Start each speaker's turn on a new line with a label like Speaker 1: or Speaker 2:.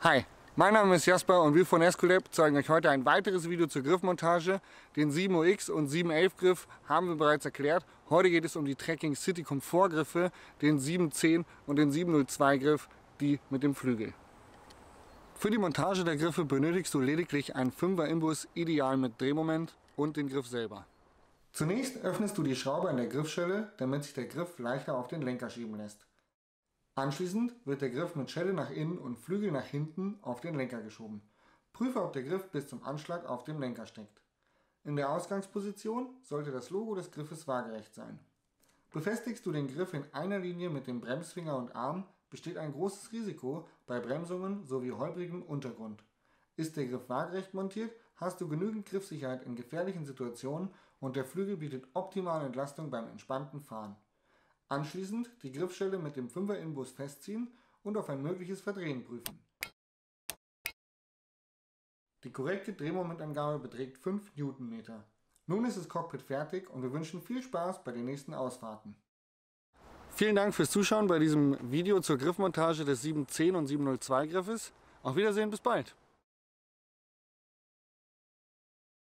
Speaker 1: Hi, mein Name ist Jasper und wir von Escolab zeigen euch heute ein weiteres Video zur Griffmontage. Den 7UX und 711 Griff haben wir bereits erklärt. Heute geht es um die Trekking City Komfort Griffe, den 710 und den 702 Griff, die mit dem Flügel. Für die Montage der Griffe benötigst du lediglich einen 5er Imbus, ideal mit Drehmoment, und den Griff selber. Zunächst öffnest du die Schraube an der Griffschelle, damit sich der Griff leichter auf den Lenker schieben lässt. Anschließend wird der Griff mit Schelle nach innen und Flügel nach hinten auf den Lenker geschoben. Prüfe, ob der Griff bis zum Anschlag auf dem Lenker steckt. In der Ausgangsposition sollte das Logo des Griffes waagerecht sein. Befestigst du den Griff in einer Linie mit dem Bremsfinger und Arm, besteht ein großes Risiko bei Bremsungen sowie holprigem Untergrund. Ist der Griff waagerecht montiert, hast du genügend Griffsicherheit in gefährlichen Situationen und der Flügel bietet optimale Entlastung beim entspannten Fahren. Anschließend die Griffschelle mit dem 5er Imbus festziehen und auf ein mögliches Verdrehen prüfen. Die korrekte Drehmomentangabe beträgt 5 Newtonmeter. Nun ist das Cockpit fertig und wir wünschen viel Spaß bei den nächsten Ausfahrten. Vielen Dank fürs Zuschauen bei diesem Video zur Griffmontage des 710 und 702 Griffes. Auf Wiedersehen, bis bald!